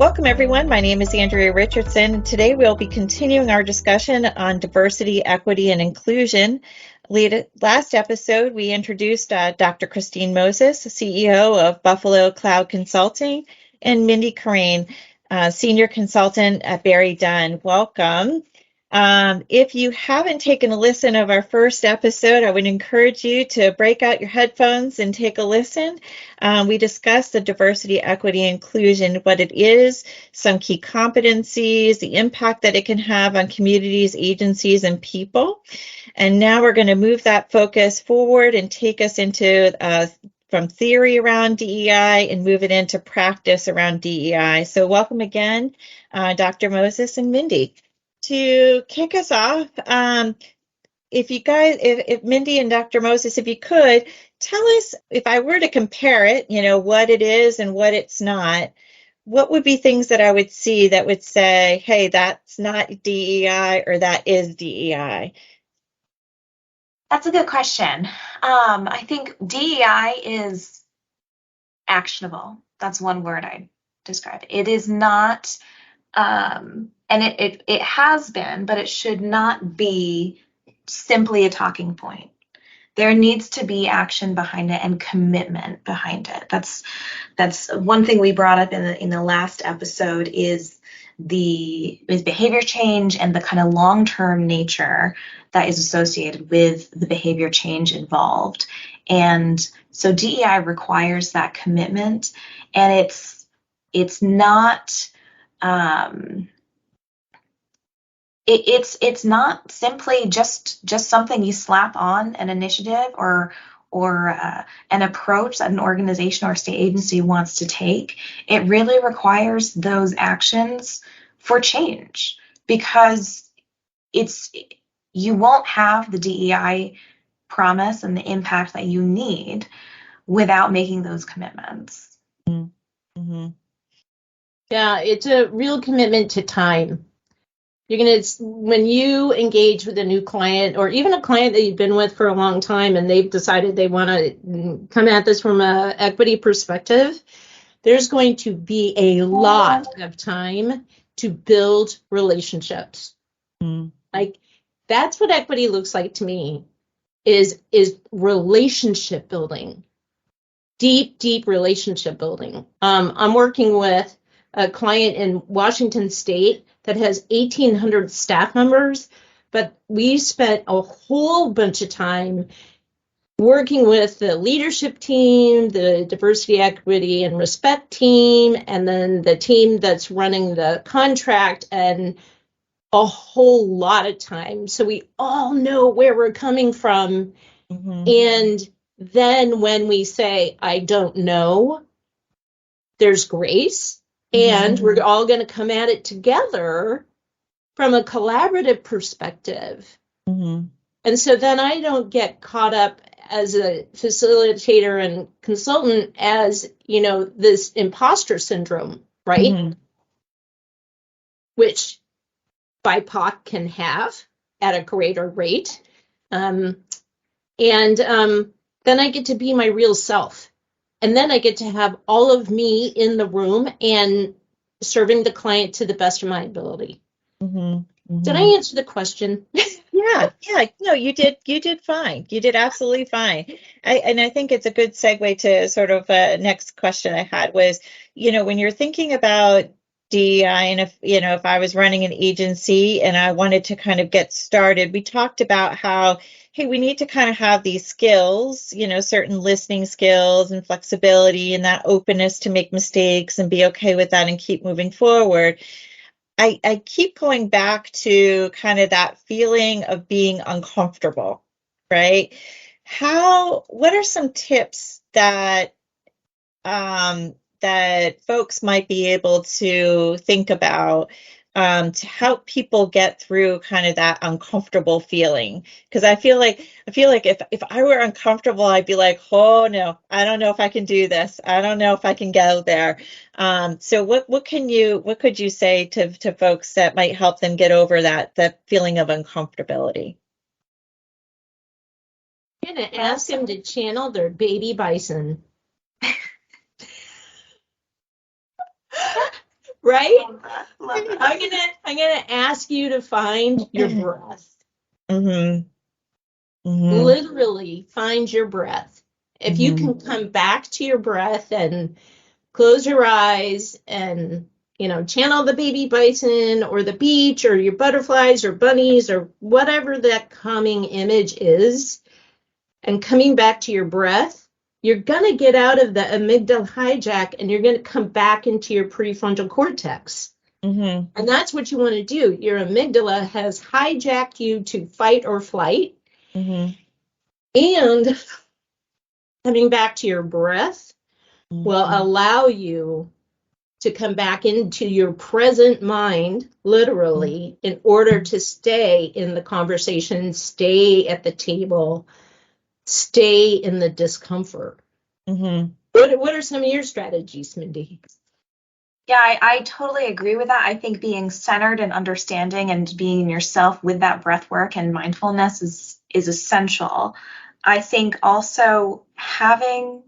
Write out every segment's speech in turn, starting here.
Welcome, everyone. My name is Andrea Richardson, and today we'll be continuing our discussion on diversity, equity, and inclusion. Last episode, we introduced Dr. Christine Moses, CEO of Buffalo Cloud Consulting, and Mindy Kirrane, Senior Consultant at BerryDunn. Welcome. If you haven't taken a listen of our first episode, I would encourage you to break out your headphones and take a listen. We discussed the diversity, equity, inclusion, what it is, some key competencies, the impact that it can have on communities, agencies, and people. And now we're going to move that focus forward and take us into from theory around DEI and move it into practice around DEI. So welcome again, Dr. Moses and Mindy. To kick us off, if Mindy and Dr. Moses, if you could, tell us, if I were to compare it, what it is and what it's not, what would be things that I would see that would say, hey, that's not DEI or that is DEI? That's a good question. I think DEI is actionable. That's one word I'd describe it. It is not, and it has been, but it should not be simply a talking point. There needs to be action behind it and commitment behind it. That's one thing we brought up in the last episode is behavior change and the kind of long-term nature that is associated with the behavior change involved. And so DEI requires that commitment, and it's not it's not simply just something you slap on an initiative or an approach that an organization or state agency wants to take. It really requires those actions for change, because you won't have the DEI promise and the impact that you need without making those commitments. Mm-hmm. Yeah, it's a real commitment to time. When you engage with a new client or even a client that you've been with for a long time and they've decided they want to come at this from an equity perspective, there's going to be a lot of time to build relationships. Mm-hmm. Like, that's what equity looks like to me, is relationship building, deep relationship building. I'm working with a client in Washington State that has 1,800 staff members, but we spent a whole bunch of time working with the leadership team, the diversity, equity, and respect team, and then the team that's running the contract, and a whole lot of time. So we all know where we're coming from. Mm-hmm. And then when we say, I don't know, there's grace. And mm-hmm. we're all going to come at it together from a collaborative perspective. Mm-hmm. And so then I don't get caught up as a facilitator and consultant as, this imposter syndrome, right? Mm-hmm. Which BIPOC can have at a greater rate. Then I get to be my real self. And then I get to have all of me in the room and serving the client to the best of my ability. Mm-hmm. Mm-hmm. Did I answer the question? Yeah. No, you did fine. You did absolutely fine. I think it's a good segue to sort of next question I had was, when you're thinking about DEI, and if I was running an agency and I wanted to kind of get started, we talked about how, hey, we need to kind of have these skills, certain listening skills and flexibility and that openness to make mistakes and be okay with that and keep moving forward. I keep going back to kind of that feeling of being uncomfortable, right? What are some tips that folks might be able to think about to help people get through kind of that uncomfortable feeling? Because I feel like if I were uncomfortable, I'd be like, oh no, I don't know if I can do this. I don't know if I can go there. So what could you say to folks that might help them get over that feeling of uncomfortability? I'm going to ask them to channel their baby bison. Right? Love that. I'm gonna ask you to find your breath. Mm-hmm. Mm-hmm. Literally find your breath. If you can come back to your breath and close your eyes and, channel the baby bison or the beach or your butterflies or bunnies or whatever that calming image is, and coming back to your breath, you're going to get out of the amygdala hijack and you're going to come back into your prefrontal cortex. Mm-hmm. And that's what you want to do. Your amygdala has hijacked you to fight or flight. Mm-hmm. And coming back to your breath will allow you to come back into your present mind, literally, in order to stay in the conversation, stay at the table, stay in the discomfort. Mm-hmm. What are some of your strategies, Mindy? Yeah, I totally agree with that. I think being centered and understanding and being in yourself with that breath work and mindfulness is essential. I think also having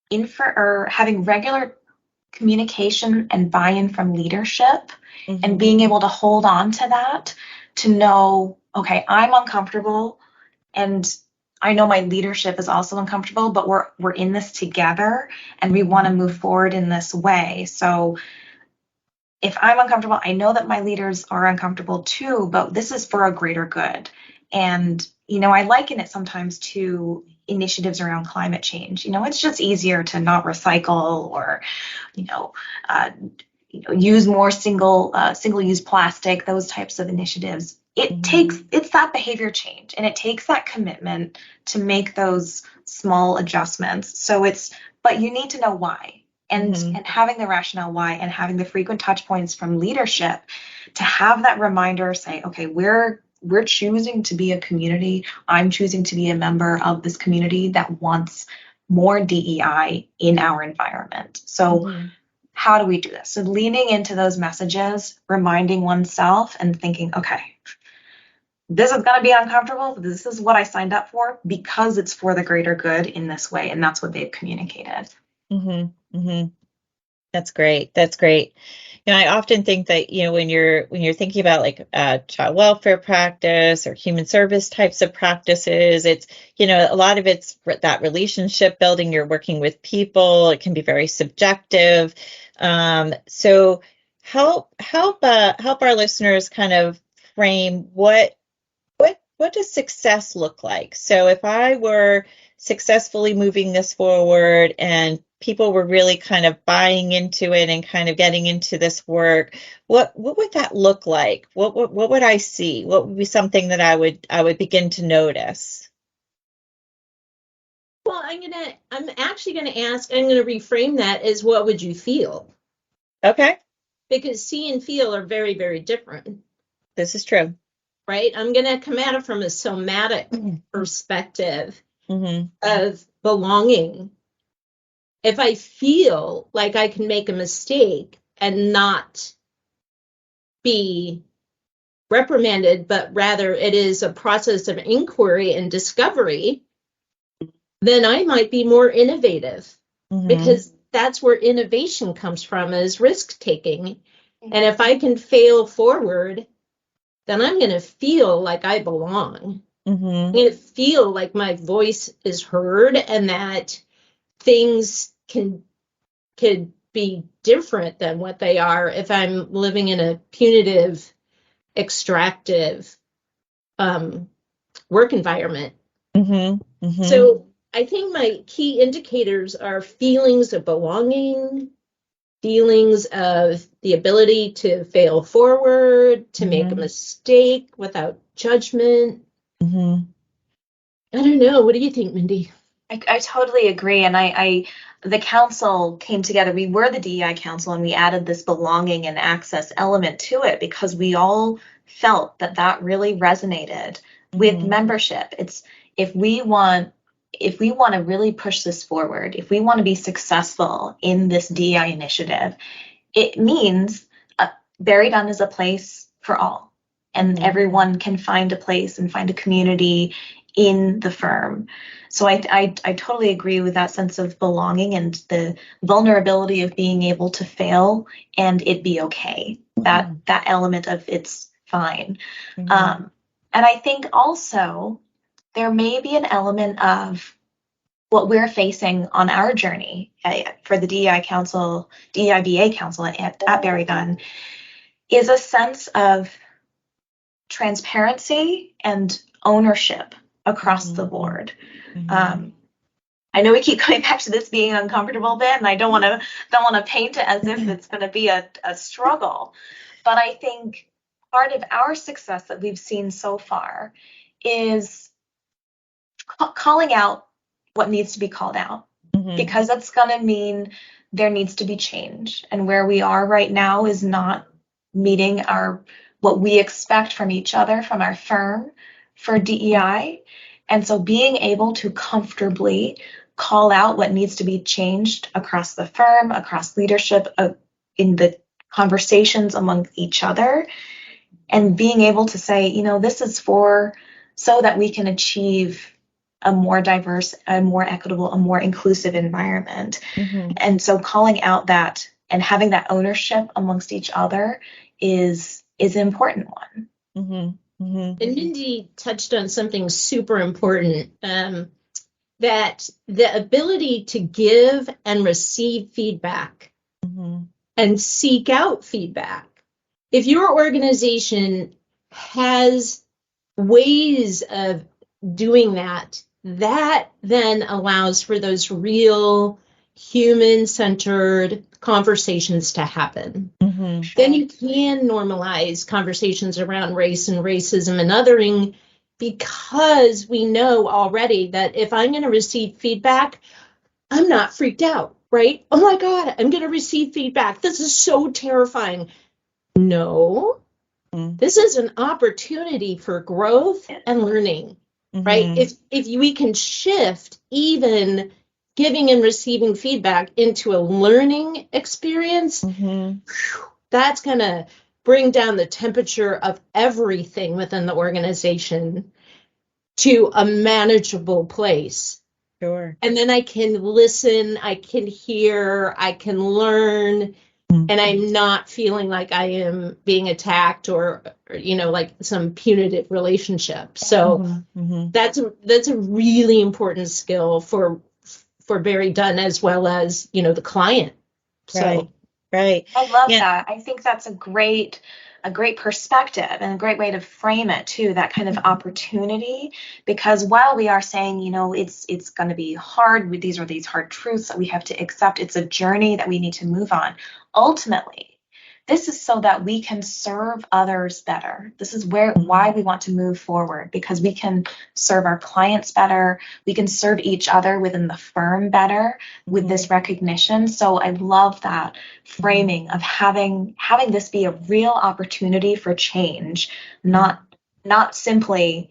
having regular communication and buy-in from leadership and being able to hold on to that, to know, okay, I'm uncomfortable and I know my leadership is also uncomfortable, but we're in this together and we want to move forward in this way. So if I'm uncomfortable, I know that my leaders are uncomfortable too, but this is for a greater good. And, I liken it sometimes to initiatives around climate change. It's just easier to not recycle or, use more single-use plastic, those types of initiatives. It's that behavior change, and it takes that commitment to make those small adjustments. But you need to know why. And having the rationale why and having the frequent touch points from leadership to have that reminder say, okay, we're choosing to be a community. I'm choosing to be a member of this community that wants more DEI in our environment. So how do we do this? So leaning into those messages, reminding oneself and thinking, okay, this is going to be uncomfortable, but this is what I signed up for because it's for the greater good in this way. And that's what they've communicated. Mm-hmm. Mm-hmm. That's great. That's great. I often think that, when you're thinking about like child welfare practice or human service types of practices, it's, a lot of it's that relationship building. You're working with people. It can be very subjective. So help our listeners kind of frame what does success look like? So if I were successfully moving this forward and people were really kind of buying into it and kind of getting into this work, what would that look like? What would I see? What would be something that I would begin to notice? Well, I'm actually gonna ask, I'm gonna reframe that as what would you feel? Okay. Because see and feel are very, very different. This is true. Right? I'm going to come at it from a somatic perspective of belonging. If I feel like I can make a mistake and not be reprimanded, but rather it is a process of inquiry and discovery, then I might be more innovative because that's where innovation comes from, is risk taking. And if I can fail forward, then I'm going to feel like I belong. I'm going to feel like my voice is heard and that things could be different than what they are if I'm living in a punitive, extractive work environment. So I think my key indicators are feelings of belonging, feelings of the ability to fail forward, to make a mistake without judgment. I don't know. What do you think, Mindy? I totally agree. And the council came together. We were the DEI council and we added this belonging and access element to it because we all felt that really resonated with membership. It's if we want to really push this forward, if we want to be successful in this DEI initiative, it means BerryDunn is a place for all. And everyone can find a place and find a community in the firm. So I totally agree with that sense of belonging and the vulnerability of being able to fail and it be okay. That element of it's fine. Mm-hmm. And I think also there may be an element of what we're facing on our journey for the DEIBA Council at BerryDunn is a sense of transparency and ownership across the board. I know we keep coming back to this being an uncomfortable bit, and I don't want to paint it as if it's going to be a struggle. But I think part of our success that we've seen so far is calling out what needs to be called out, because that's going to mean there needs to be change. And where we are right now is not meeting what we expect from each other, from our firm for DEI. And so being able to comfortably call out what needs to be changed across the firm, across leadership, in the conversations among each other, and being able to say, this is so that we can achieve a more diverse, a more equitable, a more inclusive environment. And so calling out that and having that ownership amongst each other is an important one. And Mindy touched on something super important, that the ability to give and receive feedback and seek out feedback. If your organization has ways of doing that, that then allows for those real human-centered conversations to happen. Then you can normalize conversations around race and racism and othering, because we know already that if I'm going to receive feedback, I'm not freaked out, right? Oh my God, I'm going to receive feedback. This is so terrifying. No, this is an opportunity for growth and learning, right? If we can shift even giving and receiving feedback into a learning experience, that's going to bring down the temperature of everything within the organization to a manageable place. Sure. And then I can listen, I can hear, I can learn, and I'm not feeling like I am being attacked or like some punitive relationship. So that's a really important skill for BerryDunn as well as, the client. Right. I love that. I think that's a great perspective and a great way to frame it too, that kind of opportunity, because while we are saying, it's going to be hard, these are these hard truths that we have to accept, it's a journey that we need to move on. Ultimately, this is so that we can serve others better. This is why we want to move forward, because we can serve our clients better. We can serve each other within the firm better with this recognition. So I love that framing of having this be a real opportunity for change, not simply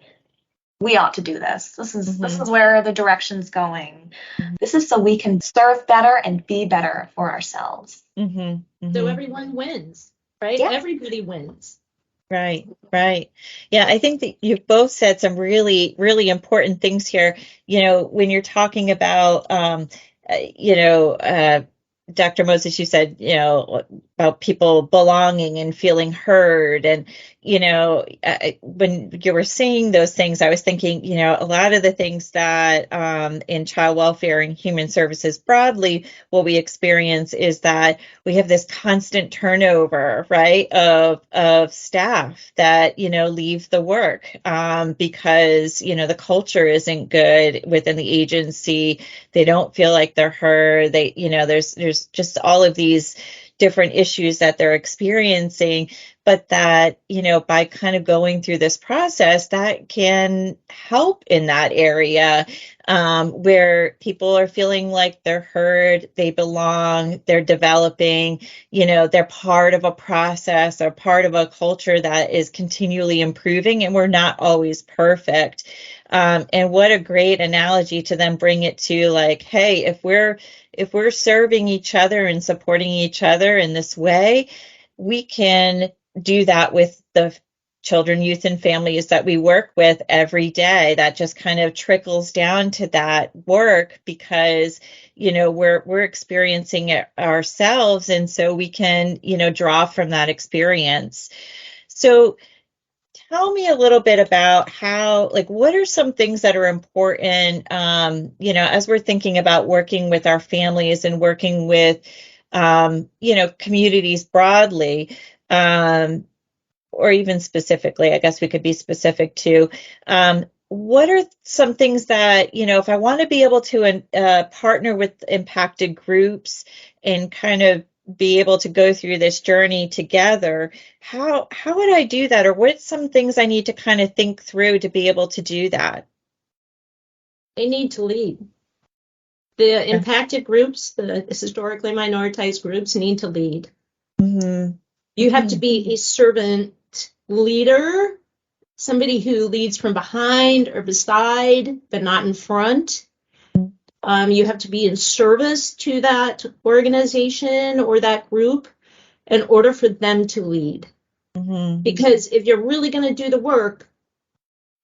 we ought to do this. This is where the direction's going. This is so we can serve better and be better for ourselves. So everyone wins, right? Yeah. Everybody wins. Right. Yeah, I think that you've both said some really, really important things here. When you're talking about, Dr. Moses, you said, about people belonging and feeling heard. And, when you were saying those things, I was thinking, a lot of the things that in child welfare and human services broadly, what we experience is that we have this constant turnover, right, of staff that, leave the work because, the culture isn't good within the agency. They don't feel like they're heard. There's just all of these different issues that they're experiencing, but that, by kind of going through this process, that can help in that area where people are feeling like they're heard, they belong, they're developing, they're part of a process or part of a culture that is continually improving, and we're not always perfect. And what a great analogy to then bring it to, like, hey, if we're serving each other and supporting each other in this way, we can do that with the children, youth, and families that we work with every day. That just kind of trickles down to that work because, we're experiencing it ourselves. And so we can, draw from that experience. So tell me a little bit about what are some things that are important, as we're thinking about working with our families and working with, communities broadly, or even specifically, I guess we could be specific too. What are some things that, if I want to be able to partner with impacted groups and kind of be able to go through this journey together, how would I do that? Or what some things I need to kind of think through to be able to do that? They need to lead. The impacted groups, the historically minoritized groups, need to lead. Mm-hmm. You have to be a servant leader, somebody who leads from behind or beside, but not in front. You have to be in service to that organization or that group in order for them to lead. Mm-hmm. Because if you're really going to do the work,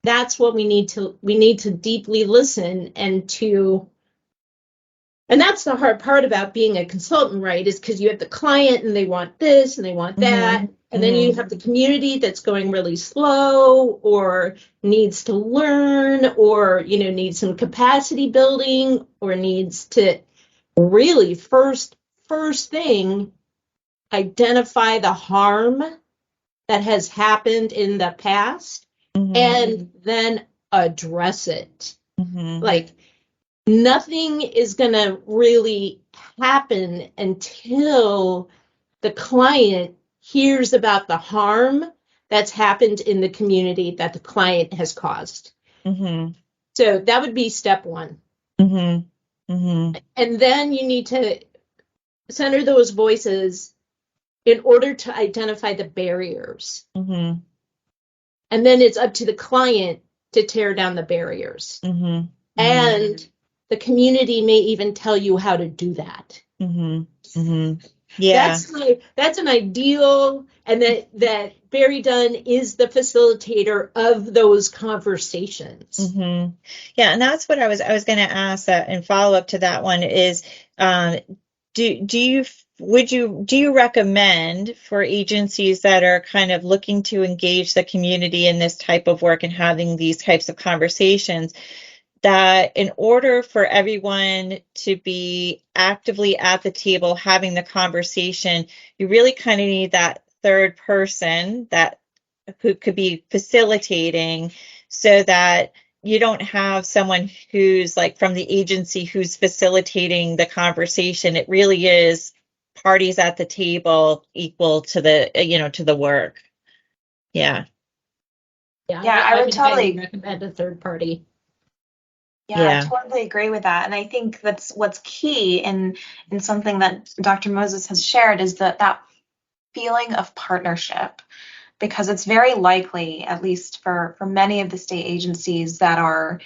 that's what we need to deeply listen and that's the hard part about being a consultant, right? Is because you have the client and they want this and they want that. Mm-hmm. And then you have the community that's going really slow or needs to learn or, needs some capacity building or needs to really first thing, identify the harm that has happened in the past and then address it. Like, nothing is going to really happen until the client hears about the harm that's happened in the community that the client has caused. So that would be step one. And then you need to center those voices in order to identify the barriers. And then it's up to the client to tear down the barriers. And the community may even tell you how to do that. Yeah, that's an ideal, and that BerryDunn is the facilitator of those conversations. Yeah, and that's what I was going to ask and follow up to that one is, do you recommend for agencies that are kind of looking to engage the community in this type of work and having these types of conversations, that in order for everyone to be actively at the table having the conversation, you really kind of need that third person who could be facilitating, so that you don't have someone who's like from the agency who's facilitating the conversation. It really is parties at the table equal to the work. Yeah, I would totally recommend a third party. Yeah, I totally agree with that. And I think that's what's key in something that Dr. Moses has shared is that feeling of partnership, because it's very likely, at least for many of the state agencies that are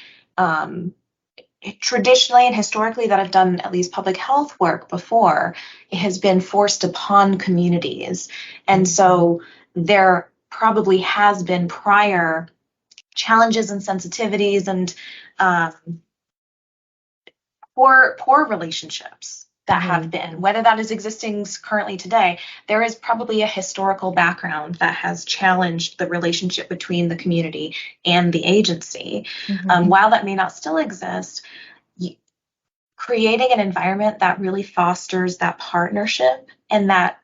traditionally and historically that have done at least public health work before, it has been forced upon communities. And so there probably has been prior challenges and sensitivities and poor relationships that have been, whether that is existing currently today. There is probably a historical background that has challenged the relationship between the community and the agency. While that may not still exist, creating an environment that really fosters that partnership and that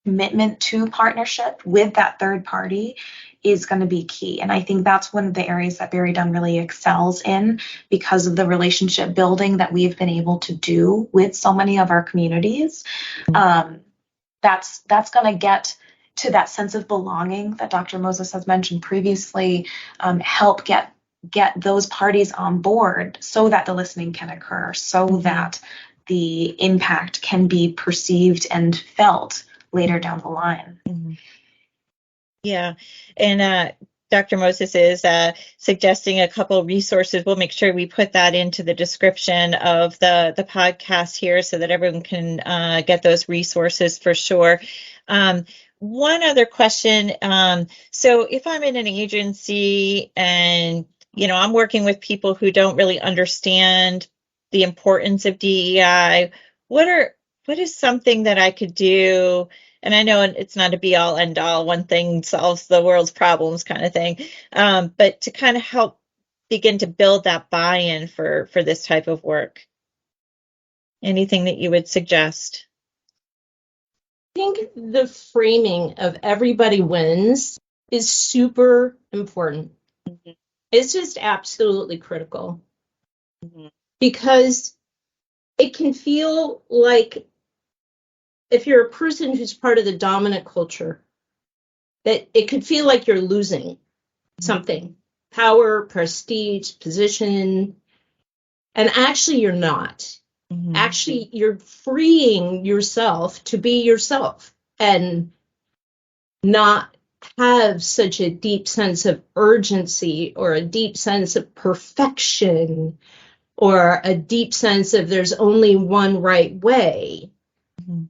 commitment to partnership with that third party is going to be key. And I think that's one of the areas that BerryDunn really excels in, because of the relationship building that we've been able to do with so many of our communities. That's going to get to that sense of belonging that Dr. Moses has mentioned previously, help get those parties on board so that the listening can occur, so that the impact can be perceived and felt later down the line. Yeah. And Dr. Moses is suggesting a couple resources. We'll make sure we put that into the description of the podcast here so that everyone can get those resources for sure. one other question. So if I'm in an agency and, I'm working with people who don't really understand the importance of DEI, what is something that I could do? And I know it's not a be all end all, one thing solves the world's problems kind of thing, but to kind of help begin to build that buy-in for this type of work. Anything that you would suggest? I think the framing of everybody wins is super important. Mm-hmm. It's just absolutely critical. Mm-hmm. Because it can feel like if you're a person who's part of the dominant culture, that it could feel like you're losing something, power, prestige, position, and actually you're not. Mm-hmm. Actually, you're freeing yourself to be yourself and not have such a deep sense of urgency or a deep sense of perfection or a deep sense of there's only one right way. Mm-hmm.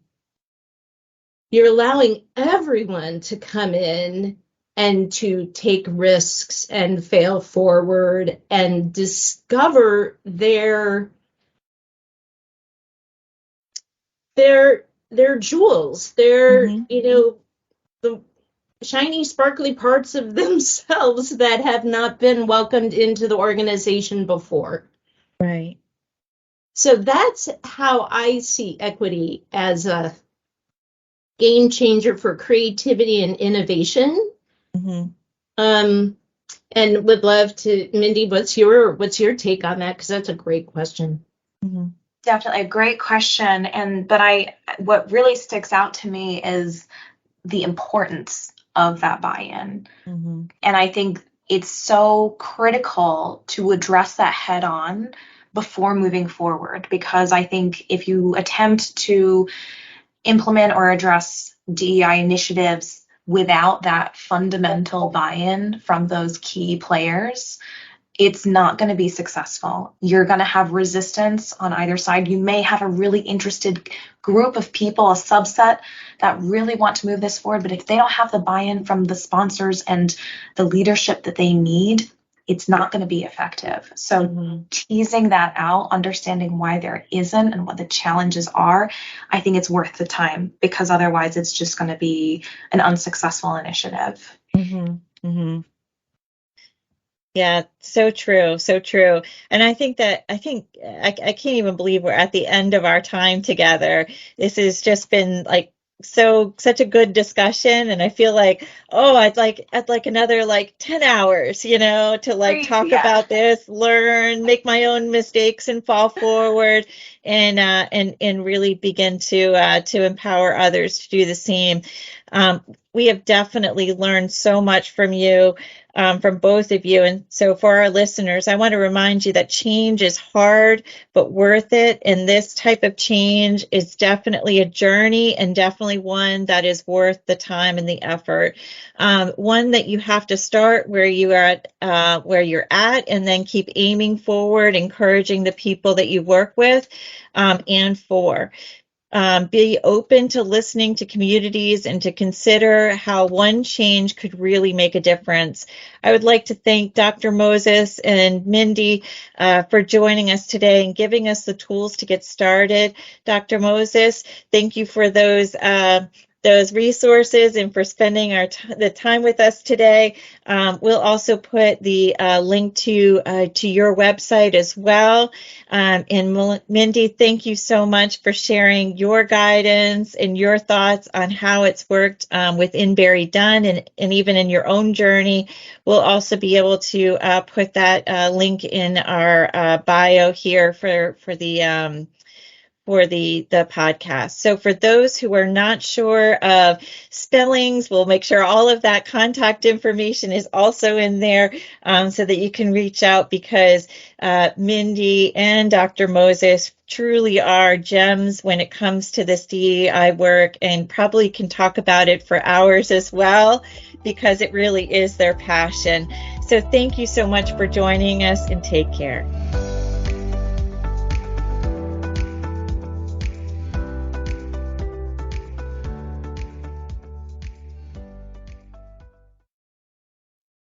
You're allowing everyone to come in and to take risks and fail forward and discover their jewels, Mm-hmm. the shiny, sparkly parts of themselves that have not been welcomed into the organization before. Right. So that's how I see equity as a game changer for creativity and innovation. Mm-hmm. And would love to, Mindy, what's your take on that? Because that's a great question. Mm-hmm. Definitely a great question. But what really sticks out to me is the importance of that buy-in. Mm-hmm. And I think it's so critical to address that head on before moving forward, because I think if you attempt to implement or address DEI initiatives without that fundamental buy-in from those key players, it's not going to be successful. You're going to have resistance on either side. You may have a really interested group of people, a subset that really want to move this forward, but if they don't have the buy-in from the sponsors and the leadership that they need, it's not going to be effective. So teasing that out, understanding why there isn't and what the challenges are, I think it's worth the time, because otherwise it's just going to be an unsuccessful initiative. Mm-hmm. Mm-hmm. Yeah, so true, so true. And I think I can't even believe we're at the end of our time together. This has just been like such a good discussion, and I feel like, oh, I'd like another like 10 hours, to like talk about this, learn, make my own mistakes and fall forward, and really begin to empower others to do the same. We have definitely learned so much from you. From both of you. And so for our listeners, I want to remind you that change is hard, but worth it. And this type of change is definitely a journey, and definitely one that is worth the time and the effort. One that you have to start where you're at, and then keep aiming forward, encouraging the people that you work with, and for. Be open to listening to communities and to consider how one change could really make a difference. I would like to thank Dr. Moses and Mindy for joining us today and giving us the tools to get started. Dr. Moses, thank you for those resources and for spending the time with us today. We'll also put the link to your website as well. And Mindy, thank you so much for sharing your guidance and your thoughts on how it's worked within BerryDunn and even in your own journey. We'll also be able to put that link in our bio here for the podcast. So for those who are not sure of spellings, we'll make sure all of that contact information is also in there, so that you can reach out, because Mindy and Dr. Moses truly are gems when it comes to this DEI work, and probably can talk about it for hours as well, because it really is their passion. So thank you so much for joining us, and take care.